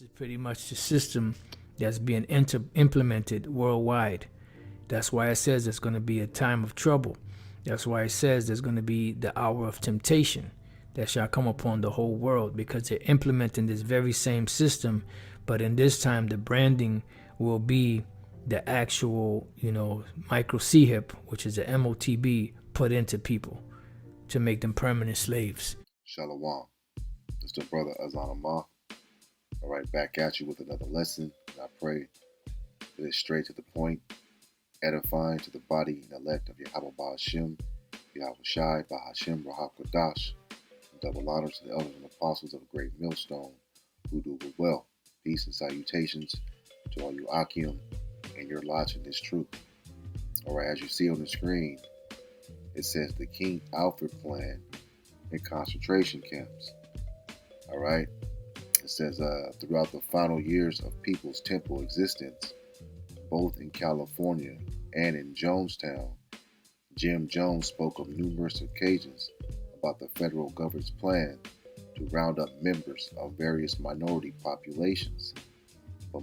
is pretty much the system that's being implemented worldwide. That's why it says there's going to be a time of trouble. That's why it says there's going to be the hour of temptation that shall come upon the whole world, because they're implementing this very same system, but in this time the branding will be the actual, micro C-hip, which is the MOTB, put into people to make them permanent slaves. Shalom. It's the brother AZAN. All right, back at you with another lesson. And I pray that it's straight to the point, edifying to the body and elect of Yahweh Ba'ashem, Yahweh Shai, Ba'ashem, Rahak Kodash. Double honor to the elders and apostles of a great millstone who do well. Peace and salutations to all you Akim and your lodge in this truth. All right, as you see on the screen, it says the King Alfred plan in concentration camps. All right, it says throughout the final years of People's Temple existence, both in California and in Jonestown, Jim Jones spoke on numerous occasions about the federal government's plan to round up members of various minority populations, but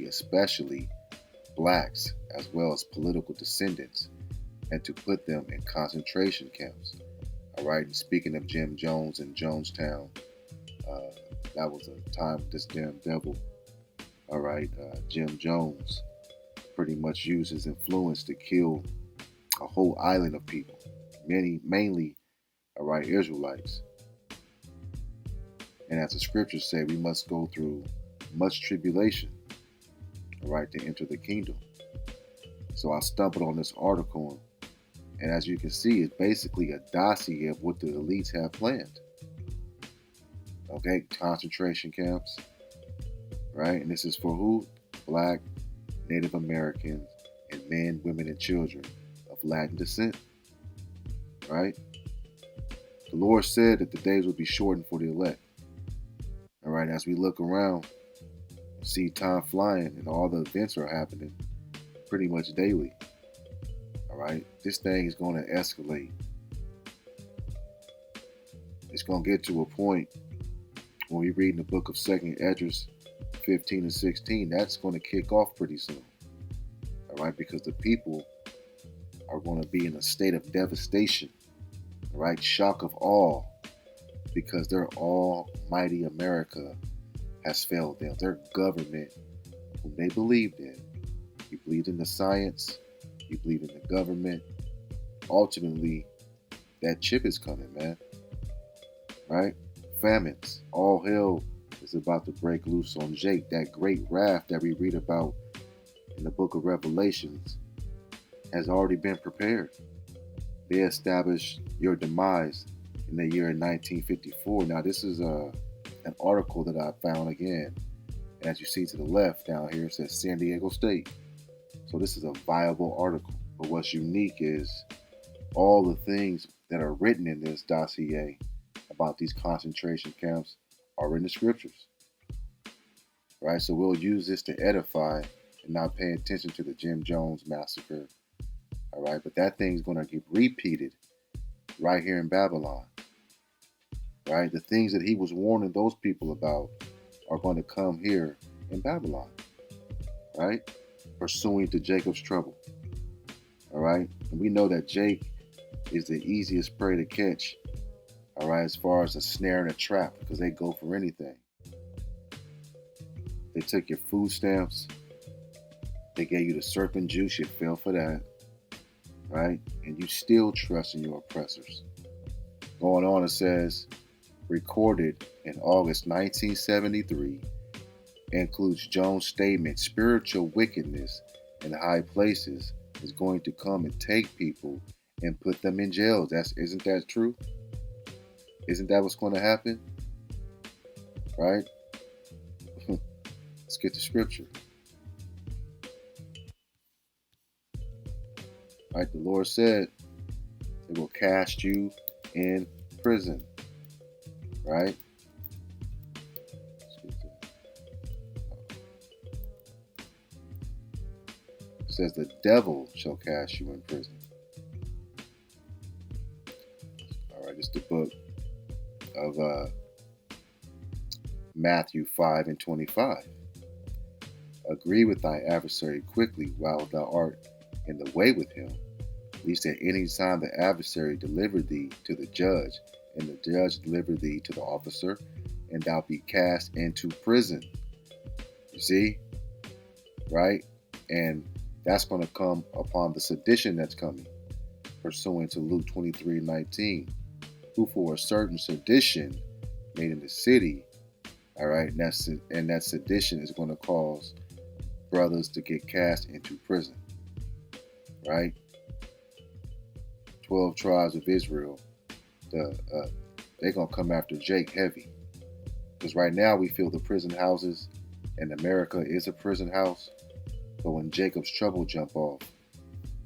especially blacks, as well as political descendants, and to put them in concentration camps. All right, and speaking of Jim Jones and Jonestown, that was a time this damn devil. All right, Jim Jones pretty much used his influence to kill a whole island of people, mainly, all right, Israelites. And as the scriptures say, we must go through much tribulation, all right, to enter the kingdom. So I stumbled on this article, and as you can see, it's basically a dossier of what the elites have planned. Okay, concentration camps, right? And this is for who? Black, Native Americans, and men, women, and children of Latin descent, right? The Lord said that the days will be shortened for the elect. All right, as we look around, see time flying, and all the events are happening pretty much daily. All right, this thing is going to escalate. It's going to get to a point when we read in the book of 2nd Esdras 15 and 16, that's going to kick off pretty soon. All right, because the people are going to be in a state of devastation, right? Shock of awe, because their almighty America has failed them. Their government, whom they believed in, you believed in the science, you believe in the government. Ultimately, that chip is coming, man. Right? Famines. All hell is about to break loose on Jake. That great wrath that we read about in the book of Revelations has already been prepared. They established your demise in the year 1954. Now, this is an article that I found again. As you see to the left down here, it says San Diego State. So this is a viable article. But what's unique is all the things that are written in this dossier about these concentration camps are in the scriptures. Right? So we'll use this to edify and not pay attention to the Jim Jones massacre. All right, but that thing's going to get repeated right here in Babylon. Right? The things that he was warning those people about are going to come here in Babylon. Right? Pursuing to Jacob's trouble. All right? And we know that Jake is the easiest prey to catch. All right, as far as a snare and a trap, because they go for anything. They took your food stamps. They gave you the serpent juice. You fell for that. Right? And you still trust in your oppressors. Going on, it says, recorded in August 1973, includes Jones' statement, spiritual wickedness in high places is going to come and take people and put them in jails. Isn't that true? Isn't that what's going to happen? Right? Let's get to scripture. Right, the Lord said they will cast you in prison. Right? It says the devil shall cast you in prison. All right, it's the book of Matthew 5:25. Agree with thy adversary quickly while thou art in the way with him, lest at any time the adversary deliver thee to the judge, and the judge deliver thee to the officer, and thou be cast into prison. You see? Right? And that's going to come upon the sedition that's coming, pursuant to Luke 23:19, who for a certain sedition made in the city, all right, and that sedition is going to cause brothers to get cast into prison, right? 12 tribes of Israel, they're going to come after Jake heavy. Because right now we feel the prison houses, and America is a prison house. But when Jacob's trouble jump off,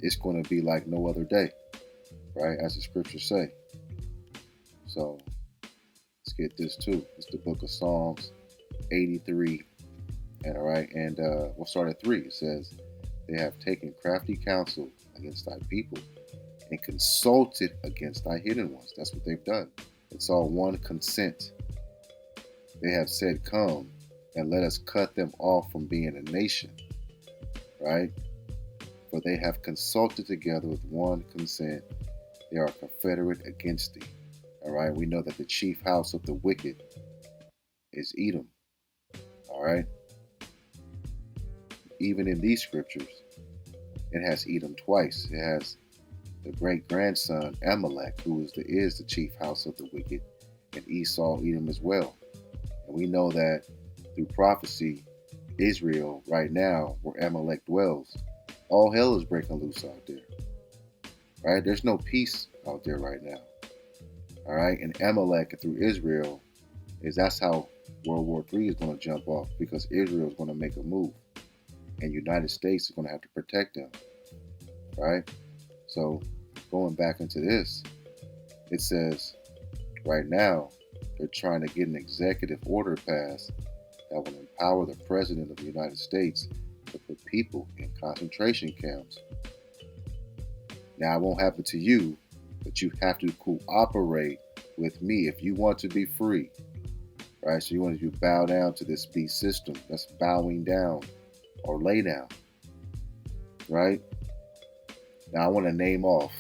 it's going to be like no other day, right? As the scriptures say. So let's get this too. It's the book of Psalms 83. And all right, and we'll start at 3. It says, they have taken crafty counsel against thy people and consulted against thy hidden ones. That's what they've done. It's all one consent. They have said, come and let us cut them off from being a nation, right? For they have consulted together with one consent. They are confederate against thee. All right, we know that the chief house of the wicked is Edom. All right. Even in these scriptures, it has Edom twice. It has the great grandson Amalek, who is the chief house of the wicked, and Esau, Edom as well. And we know that through prophecy, Israel right now, where Amalek dwells, all hell is breaking loose out there. Right? There's no peace out there right now. All right, and Amalek through Israel that's how World War III is going to jump off, because Israel is going to make a move. And United States is going to have to protect them, right? So going back into this, it says right now they're trying to get an executive order passed that will empower the President of the United States to put people in concentration camps. Now, it won't happen to you, but you have to cooperate with me if you want to be free, right? So you want to bow down to this beast system. That's bowing down. Or lay down, right? Now I want to name off,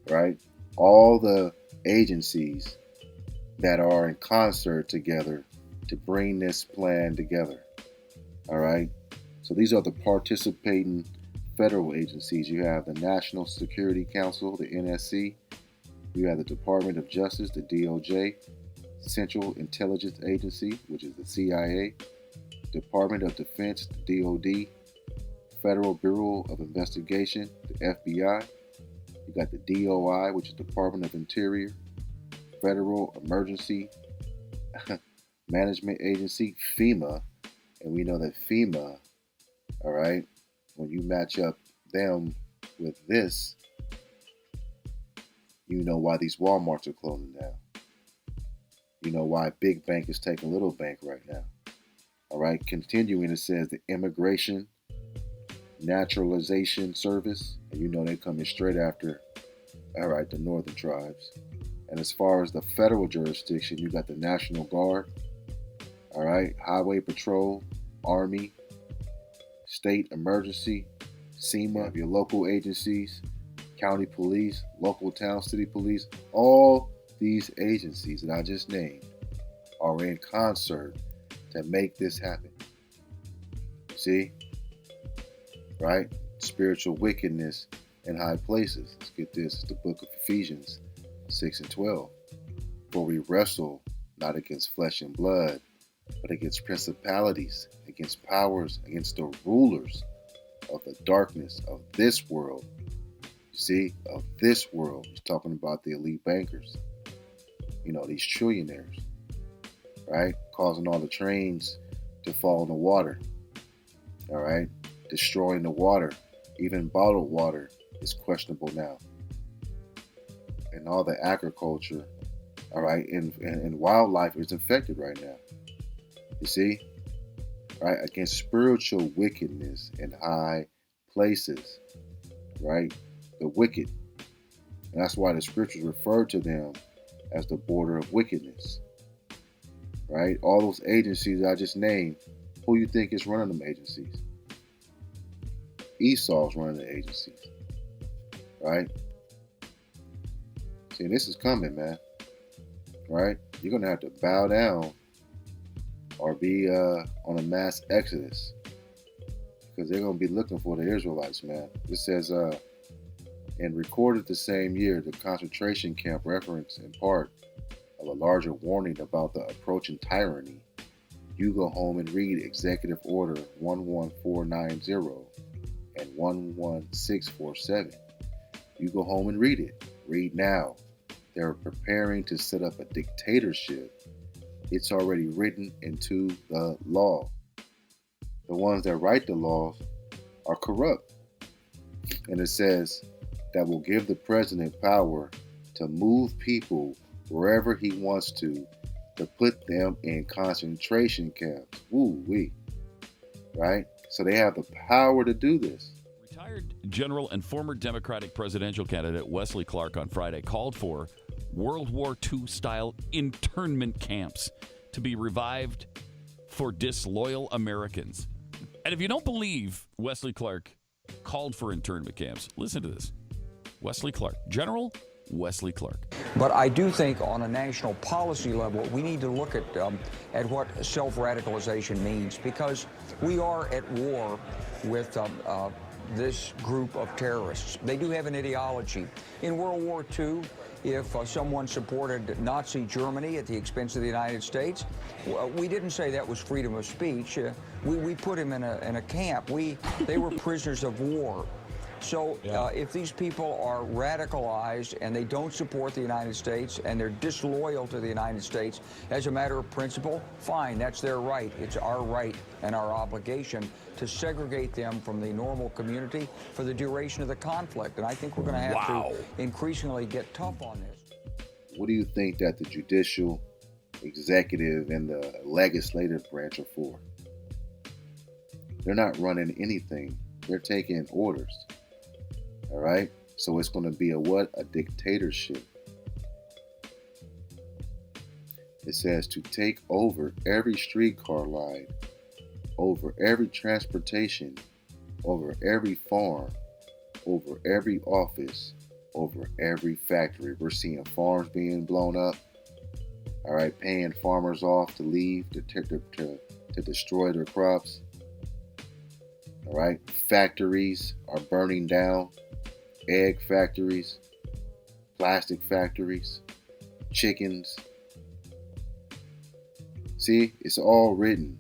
right, all the agencies that are in concert together to bring this plan together. All right. So these are the participating federal agencies. You have the National Security Council, the NSC. You have the Department of Justice, the DOJ, Central Intelligence Agency, which is the CIA. Department of Defense, the DOD, Federal Bureau of Investigation, the FBI. You got the DOI, which is Department of Interior, Federal Emergency Management Agency, FEMA. And we know that FEMA, all right, when you match up them with this, you know why these Walmarts are closing down. You know why Big Bank is taking Little Bank right now. All right, continuing, it says the Immigration Naturalization Service, and you know they're coming straight after, all right, the northern tribes. And as far as the federal jurisdiction, you got the National Guard, all right, Highway Patrol, Army, State Emergency, SEMA, your local agencies, county police, local town, city police. All these agencies that I just named are in concert to make this happen. See? Right? Spiritual wickedness in high places. Let's get this. It's the book of Ephesians 6:12. For we wrestle not against flesh and blood, but against principalities, against powers, against the rulers of the darkness of this world. You see? Of this world. He's talking about the elite bankers. You know, these trillionaires. Right? Causing all the trains to fall in the water. All right? Destroying the water. Even bottled water is questionable now. And all the agriculture, all right, and wildlife is infected right now. You see? Right? Against spiritual wickedness in high places. Right? The wicked. And that's why the scriptures refer to them as the border of wickedness. right? All those agencies I just named, who you think is running them agencies? Esau's running the agencies, right? See, this is coming, man, right? You're going to have to bow down or be on a mass exodus because they're going to be looking for the Israelites, man. It says, and recorded the same year, the concentration camp reference in part of a larger warning about the approaching tyranny. You go home and read Executive Order 11490 and 11647. You go home and read it. Read now. They're preparing to set up a dictatorship. It's already written into the law. The ones that write the laws are corrupt. And it says that will give the president power to move people wherever he wants to put them in concentration camps. Woo-wee. Right? So they have the power to do this. Retired General and former Democratic presidential candidate Wesley Clark on Friday called for World War II-style internment camps to be revived for disloyal Americans. And if you don't believe Wesley Clark called for internment camps, listen to this. Wesley Clark, General Wesley Clark. But I do think on a national policy level, we need to look at what self-radicalization means, because we are at war with this group of terrorists. They do have an ideology. In World War II, if someone supported Nazi Germany at the expense of the United States, we didn't say that was freedom of speech. We put him in a camp. They were prisoners of war. So if these people are radicalized and they don't support the United States and they're disloyal to the United States as a matter of principle, fine, that's their right. It's our right and our obligation to segregate them from the normal community for the duration of the conflict. And I think we're going to have to increasingly get tough on this. What do you think that the judicial, executive, and the legislative branch are for? They're not running anything. They're taking orders. All right? So it's going to be a dictatorship. It says to take over every streetcar line, over every transportation, over every farm, over every office, over every factory. We're seeing farms being blown up. All right, paying farmers off to leave to destroy their crops. All right, factories are burning down. Egg factories, plastic factories, chickens. See, it's all written.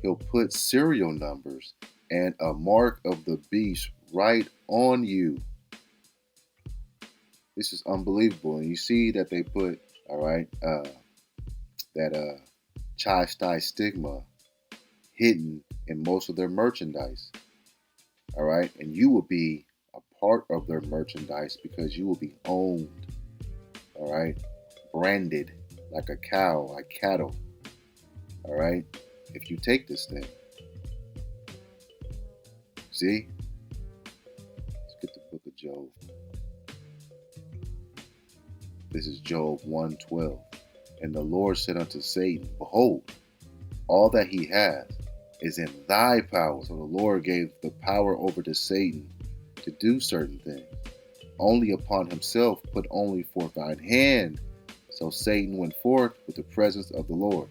He'll put serial numbers and a mark of the beast right on you. This is unbelievable. And you see that they put, all right, that chastised stigma hidden in most of their merchandise. All right, and you will be a part of their merchandise because you will be owned. All right, branded like a cow, like cattle. All right, if you take this thing. See? Let's get the book of Job. This is Job 1:12. And the Lord said unto Satan, behold, all that he hath is in thy power. So the Lord gave the power over to Satan to do certain things. Only upon himself put only forth thine hand. So Satan went forth with the presence of the Lord.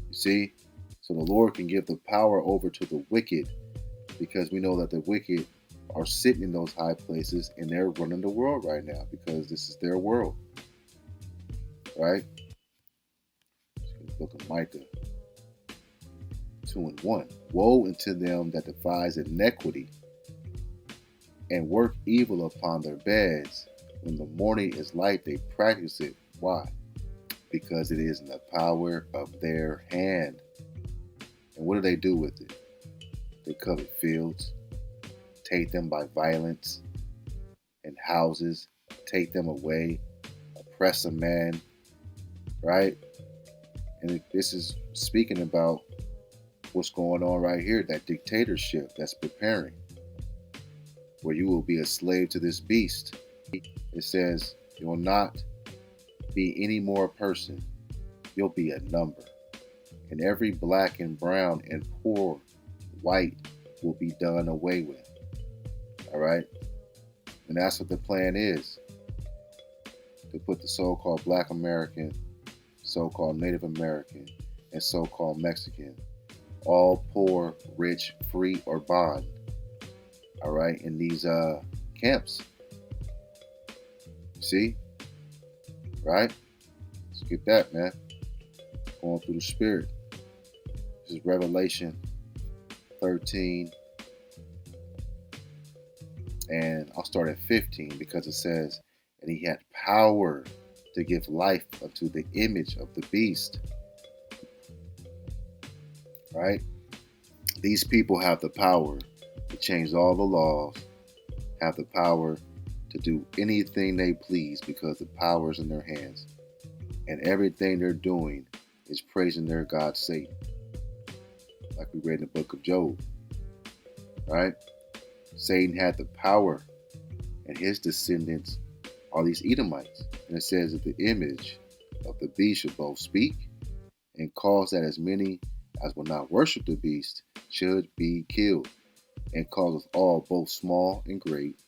You see? So the Lord can give the power over to the wicked, because we know that the wicked are sitting in those high places and they're running the world right now because this is their world. Right? The book of Micah 2:1. Woe unto them that devise iniquity and work evil upon their beds. When the morning is light, they practice it. Why? Because it is in the power of their hand. And what do they do with it? They covet fields, take them by violence, and houses, take them away, oppress a man, right? And this is speaking about what's going on right here, that dictatorship that's preparing, where you will be a slave to this beast. It says you will not be any more a person. you'll be a number. And every black and brown and poor white will be done away with. All right? And that's what the plan is. To put the so-called Black American, so-called Native American, and so-called Mexican, all poor, rich, free, or bond, all right, in these camps. See? Right? Let's get that, man. Going through the spirit. This is Revelation 13. And I'll start at 15 because it says, and he had power to give life unto the image of the beast. Right? These people have the power to change all the laws, have the power to do anything they please because the power is in their hands. And everything they're doing is praising their God Satan. Like we read in the book of Job. Right? Satan had the power, and his descendants are these Edomites. And it says that the image of the beast should both speak and cause that as many as will not worship the beast should be killed, and causeth all, both small and great,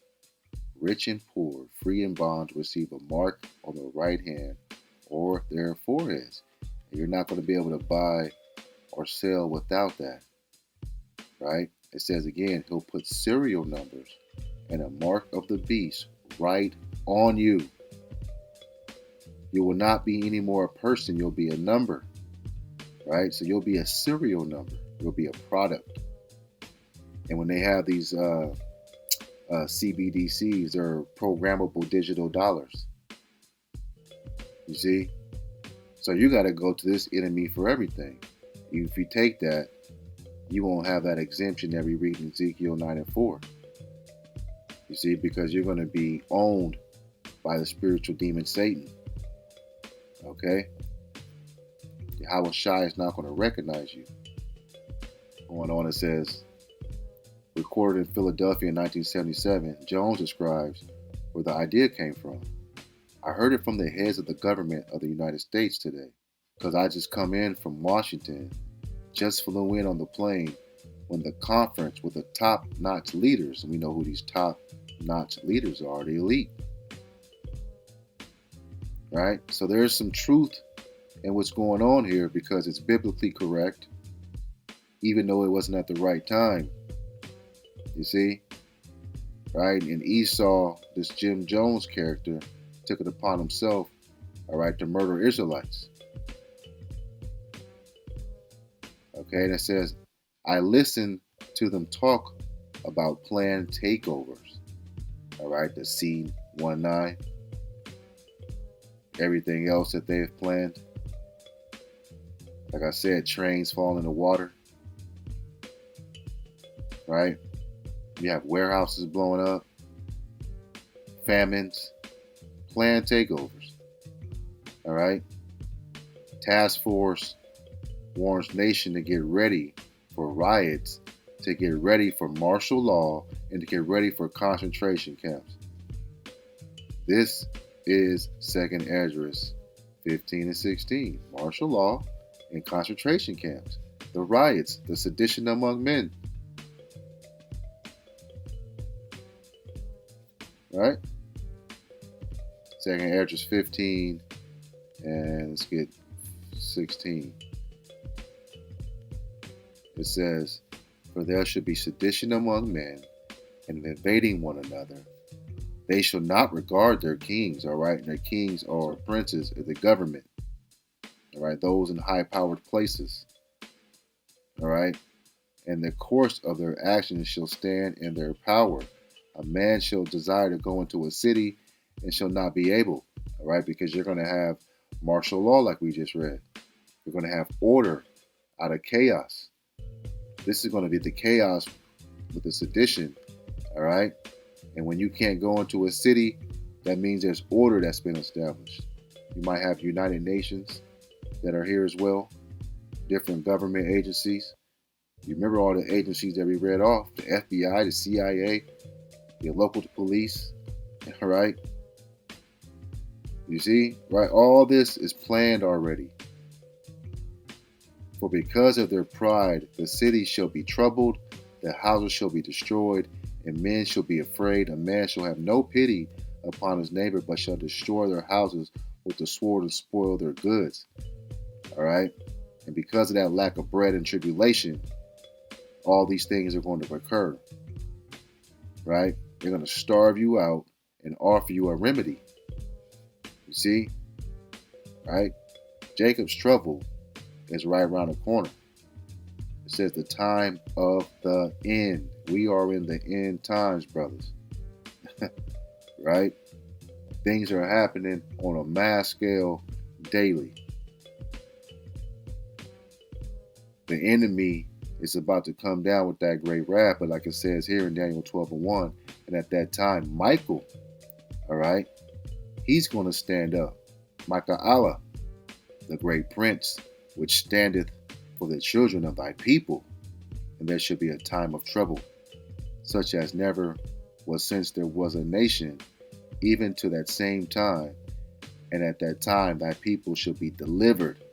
rich and poor, free and bond, to receive a mark on their right hand or their foreheads. And you're not going to be able to buy or sell without that. Right? It says again, he'll put serial numbers and a mark of the beast right on you. You will not be any more a person, you'll be a number. Right? So you'll be a serial number. You'll be a product. And when they have these CBDCs, they're programmable digital dollars. You see? So you got to go to this enemy for everything. If you take that, you won't have that exemption that we read in Ezekiel 9 and 4. You see, because you're going to be owned by the spiritual demon Satan. Okay? Yahweh Shai is not going to recognize you. Going on, it says, recorded in Philadelphia in 1977, Jones describes where the idea came from. I heard it from the heads of the government of the United States today, because I just come in from Washington, just flew in on the plane when the conference with the top-notch leaders, and we know who these top-notch leaders are, the elite. Right? So there's some truth in what's going on here because it's biblically correct, even though it wasn't at the right time. You see? Right? And Esau, this Jim Jones character, took it upon himself, all right, to murder Israelites. Okay, and it says, I listened to them talk about planned takeovers. All right, the C-19, everything else that they have planned. Like I said, trains fall in the water. Right? You have warehouses blowing up, famines, planned takeovers. All right? Task force warns nation to get ready for riots, to get ready for martial law, and to get ready for concentration camps. This is 2nd Esdras 15 and 16. Martial law and concentration camps. The riots, the sedition among men. Right? 2nd Esdras 15 and let's get 16. It says, for there should be sedition among men, and invading one another. They shall not regard their kings, all right? And their kings are princes of the government, all right? Those in high-powered places, all right? And the course of their actions shall stand in their power. A man shall desire to go into a city and shall not be able, all right? Because you're going to have martial law like we just read. You're going to have order out of chaos. This is going to be the chaos with the sedition, all right? And when you can't go into a city, that means there's order that's been established. You might have United Nations that are here as well, different government agencies. You remember all the agencies that we read off, the FBI, the CIA, the local police, all right? You see, right? All this is planned already. For because of their pride, the city shall be troubled, the houses shall be destroyed, and men shall be afraid. A man shall have no pity upon his neighbor, but shall destroy their houses with the sword and spoil their goods. All right? And because of that lack of bread and tribulation, all these things are going to occur. Right? They're going to starve you out and offer you a remedy. You see? Right? Jacob's trouble is right around the corner. It says the time of the end. We are in the end times, brothers. Right? Things are happening on a mass scale daily. The enemy is about to come down with that great wrath, but like it says here in Daniel 12:1, and at that time, Michael, all right, he's going to stand up. Michael Allah, the great prince, which standeth for the children of thy people. And there shall be a time of trouble, such as never was since there was a nation, even to that same time. And at that time, thy people shall be delivered.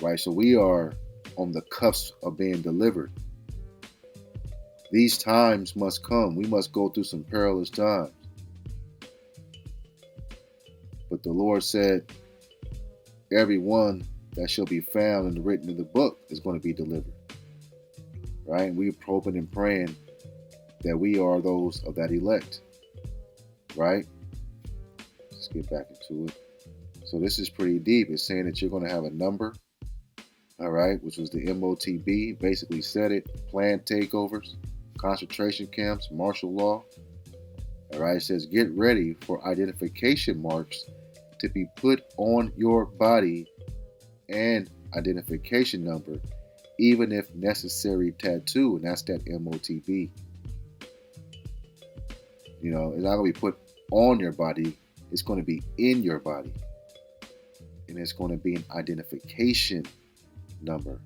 All right, so we are on the cusp of being delivered. These times must come. We must go through some perilous times. But the Lord said, everyone that shall be found and written in the book is going to be delivered. Right? And we're hoping and praying that we are those of that elect. Right? Let's get back into it. So this is pretty deep. It's saying that you're going to have a number. All right, which was the MOTB, basically said it, planned takeovers, concentration camps, martial law. All right, it says get ready for identification marks to be put on your body and identification number, even if necessary tattoo, and that's that MOTB. You know, it's not going to be put on your body, it's going to be in your body. And it's going to be an identification number,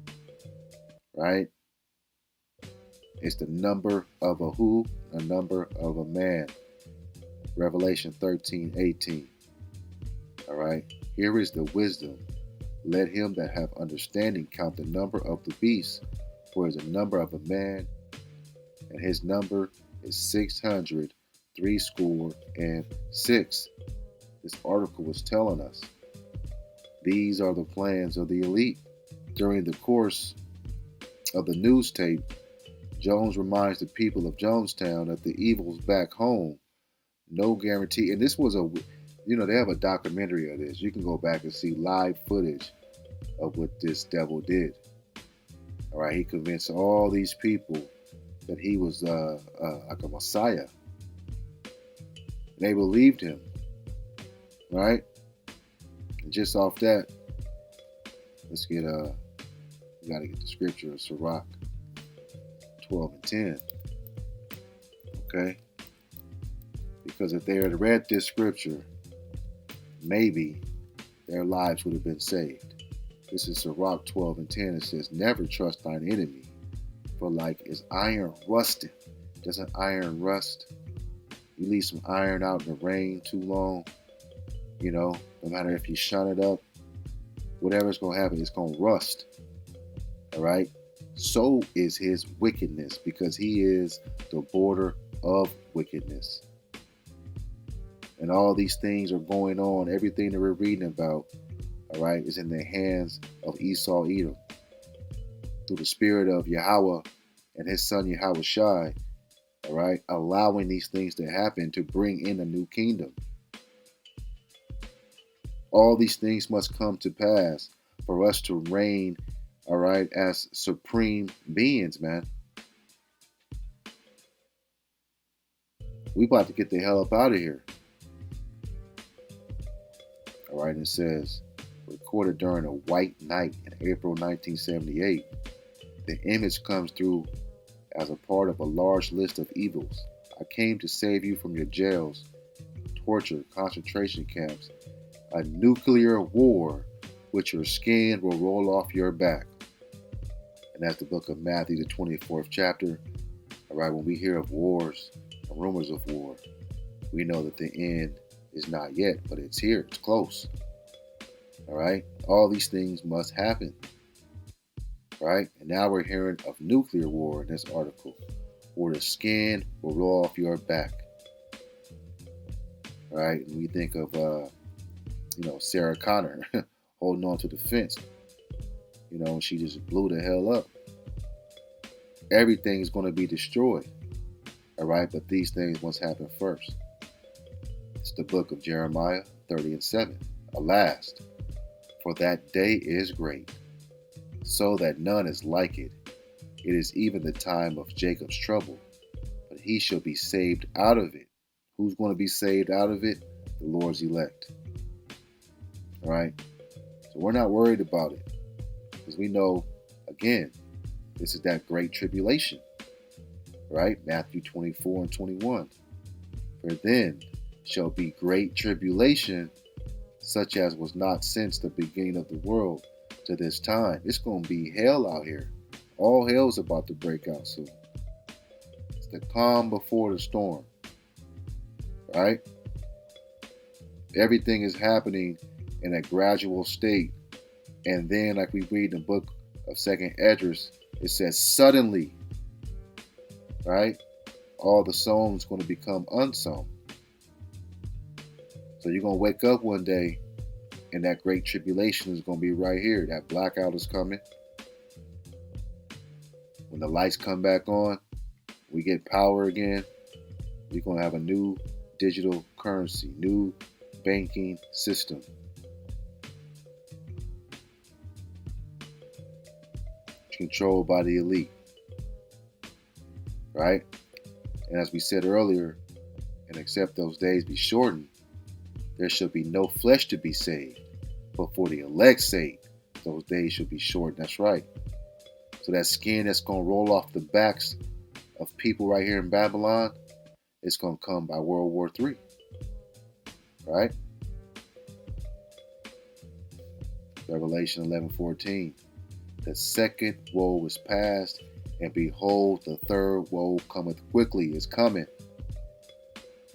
right? It's the number of a who? A number of a man. Revelation 13:18. All right. Here is the wisdom. Let him that have understanding count the number of the beast, for it is a number of a man, and his number is 666. This article was telling us these are the plans of the elite. During the course of the news tape, Jones reminds the people of Jonestown that the evil's back home. No guarantee. And this was they have a documentary of this. You can go back and see live footage of what this devil did. All right, he convinced all these people that he was like a Messiah. And they believed him. Right? And just off that, let's get we got to get the scripture of Sirach 12:10. Okay? Because if they had read this scripture, maybe their lives would have been saved. This is Sirach 12:10. It says, never trust thine enemy, for like as iron rusted. Doesn't iron rust? You leave some iron out in the rain too long, no matter if you shun it up, whatever's going to happen, it's going to rust. All right? So is his wickedness, because he is the border of wickedness. And all these things are going on. Everything that we're reading about, all right, is in the hands of Esau Edom. Through the spirit of Yahweh and his son Yahweh Shai, all right, allowing these things to happen to bring in a new kingdom. All these things must come to pass for us to reign, all right, as supreme beings, man. We about to get the hell up out of here. All right, it says, recorded during a white night in April 1978. The image comes through as a part of a large list of evils. I came to save you from your jails, torture, concentration camps, a nuclear war, which your skin will roll off your back. And that's the book of Matthew, the 24th chapter. All right, when we hear of wars, rumors of war, we know that the end is not yet, but it's here, it's close. All right, all these things must happen. right? And now we're hearing of nuclear war in this article, where the skin will roll off your back, right? And we think of, Sarah Connor holding on to the fence, she just blew the hell up. Everything's going to be destroyed, all right? But these things must happen first. It's the book of Jeremiah 30:7. Alas, for that day is great, so that none is like it. It is even the time of Jacob's trouble, but he shall be saved out of it. Who's going to be saved out of it? The Lord's elect. All right? So we're not worried about it, because we know, again, this is that great tribulation, right? Matthew 24:21. For then shall be great tribulation, such as was not since the beginning of the world to this time. It's going to be hell out here. All hell's about to break out soon. It's the calm before the storm, right? Everything is happening in a gradual state. And then, like we read in the book of 2nd Esdras, it says suddenly, right? All the sown is going to become unsown. So you're going to wake up one day and that great tribulation is going to be right here. That blackout is coming. When the lights come back on, we get power again. We're going to have a new digital currency, new banking system. Controlled by the elite, right? And as we said earlier, and except those days be shortened, there shall be no flesh to be saved, but for the elect's sake, those days shall be shortened. That's right. So that skin that's going to roll off the backs of people right here in Babylon, it's going to come by World War III, right? Revelation 11:14. The second woe is past, and behold, the third woe cometh quickly, is coming.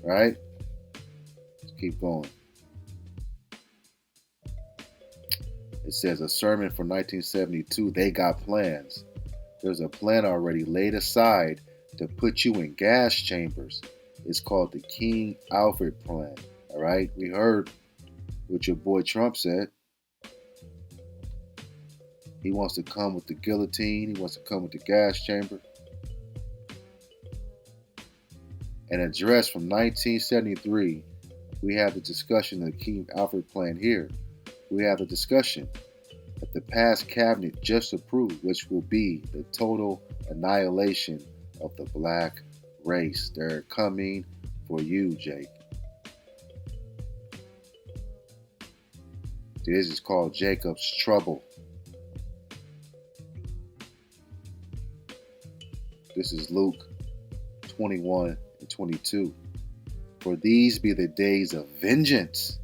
Right? Let's keep going. It says a sermon from 1972, they got plans. There's a plan already laid aside to put you in gas chambers. It's called the King Alfred plan. All right? We heard what your boy Trump said. He wants to come with the guillotine. He wants to come with the gas chamber. An address from 1973, we have the discussion of the King Alfred plan here. We have the discussion that the past cabinet just approved, which will be the total annihilation of the black race. They're coming for you, Jake. This is called Jacob's trouble. This is Luke 21:22. For these be the days of vengeance.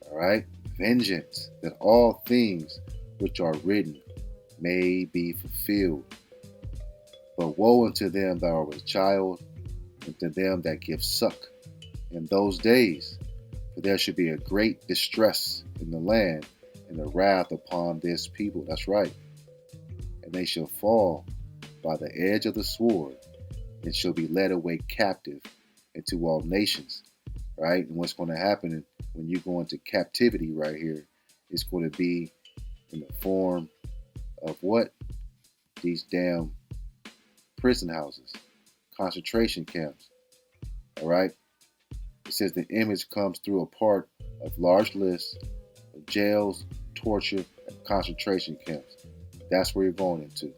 All right? Vengeance, that all things which are written may be fulfilled. But woe unto them that are with child, and to them that give suck in those days. For there should be a great distress in the land, and a wrath upon this people. That's right. And they shall fall by the edge of the sword, and shall be led away captive into all nations, right? And what's going to happen when you go into captivity right here is going to be in the form of what? These damn prison houses, concentration camps, all right? It says the image comes through a part of large lists of jails, torture, and concentration camps. That's where you're going into.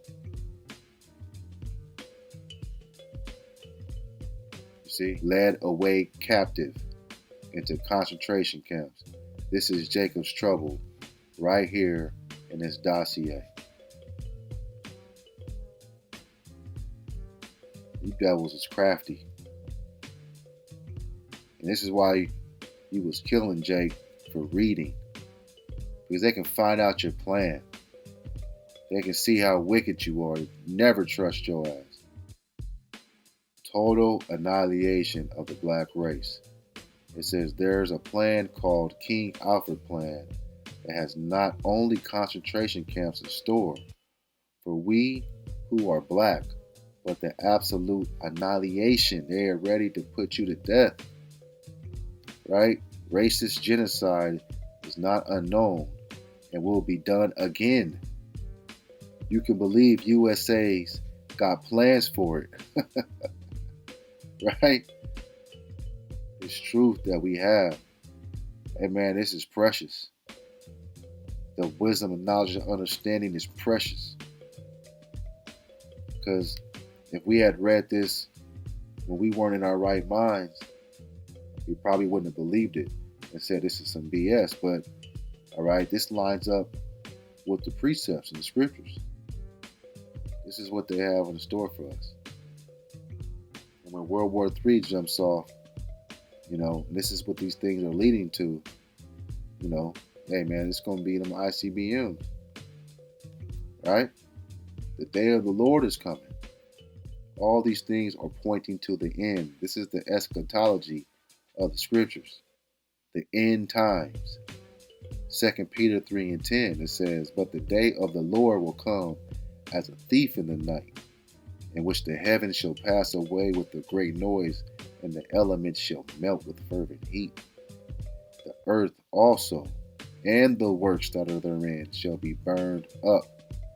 See, led away captive into concentration camps. This is Jacob's trouble right here in this dossier. You devils is crafty. And this is why he was killing Jake for reading. Because they can find out your plan. They can see how wicked you are. Never trust your ass. Total annihilation of the black race. It says there's a plan called King Alfred plan that has not only concentration camps in store for we who are black, but the absolute annihilation. They are ready to put you to death. Right? Racist genocide is not unknown and will be done again. You can believe USA's got plans for it. Right? It's truth that we have. And man, this is precious. The wisdom and knowledge and understanding is precious. Because if we had read this when we weren't in our right minds, we probably wouldn't have believed it and said this is some BS. But, all right, this lines up with the precepts and the scriptures. This is what they have in store for us. And when World War III jumps off, you know, this is what these things are leading to. You know, hey man, it's going to be them ICBMs. Right? The day of the Lord is coming. All these things are pointing to the end. This is the eschatology of the scriptures. The end times. 2 Peter 3:10, it says, but the day of the Lord will come as a thief in the night, in which the heavens shall pass away with a great noise, and the elements shall melt with fervent heat. The earth also, and the works that are therein, shall be burned up.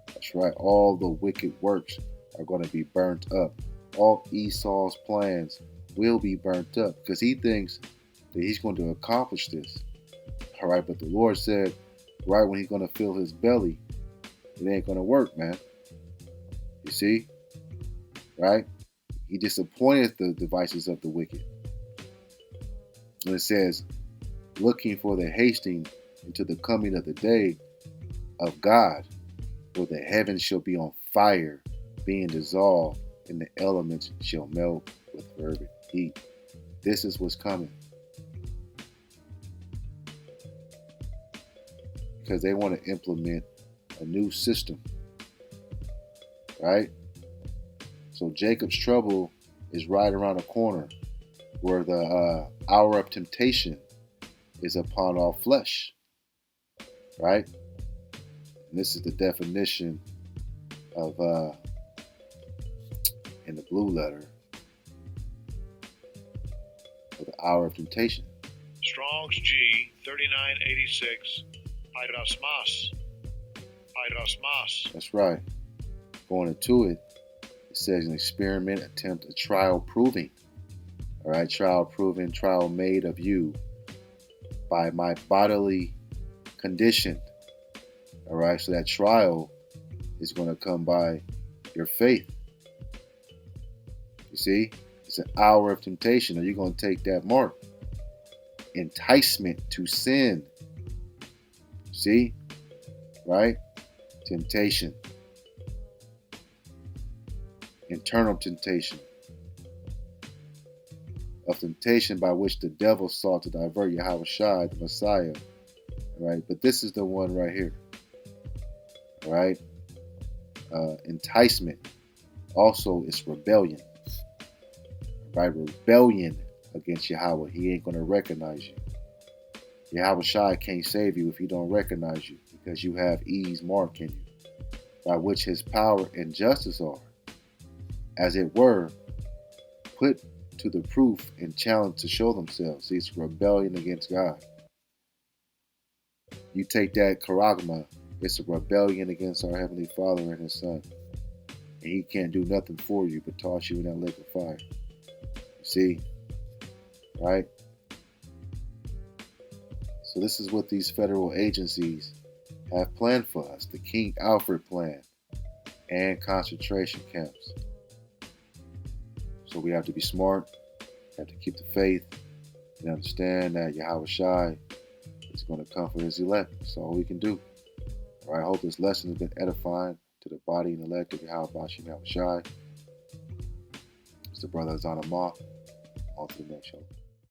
That's right, all the wicked works are going to be burnt up. All Esau's plans will be burnt up because he thinks that he's going to accomplish this. All right, but the Lord said, right when he's going to fill his belly, it ain't going to work, man. You see? Right? He disappointed the devices of the wicked. And it says, looking for the hasting into the coming of the day of God, where the heavens shall be on fire, being dissolved, and the elements shall melt with fervent heat. This is what's coming. Because they want to implement a new system. Right? So Jacob's trouble is right around the corner, where the hour of temptation is upon all flesh. Right? And this is the definition of, in the blue letter, for the hour of temptation. Strong's G 3986, Irasmas. That's right. Going into it, it says an experiment, attempt, a trial proving. All right, trial proving, trial made of you by my bodily condition. All right, so that trial is going to come by your faith. You see, it's an hour of temptation. Are you going to take that mark? Enticement to sin. See, right? Temptation. Internal temptation. Of temptation by which the devil sought to divert Yahushua, the Messiah. Right? But this is the one right here. Right? Enticement. Also, it's rebellion. Right? Rebellion against Yahweh. He ain't going to recognize you. Yahushua can't save you if he don't recognize you, because you have E's mark in you, by which his power and justice are, as it were, put to the proof and challenged to show themselves. It's rebellion against God. You take that charagma, it's a rebellion against our Heavenly Father and His Son. And He can't do nothing for you but toss you in that lake of fire. You see? Right? So this is what these federal agencies have planned for us. The King Alfred plan and concentration camps. So we have to be smart, have to keep the faith, and understand that Yahushua is going to come for His elect. That's all we can do. All right, I hope this lesson has been edifying to the body and elect of Yahushua. It's the brother AHMATH. On to the next show.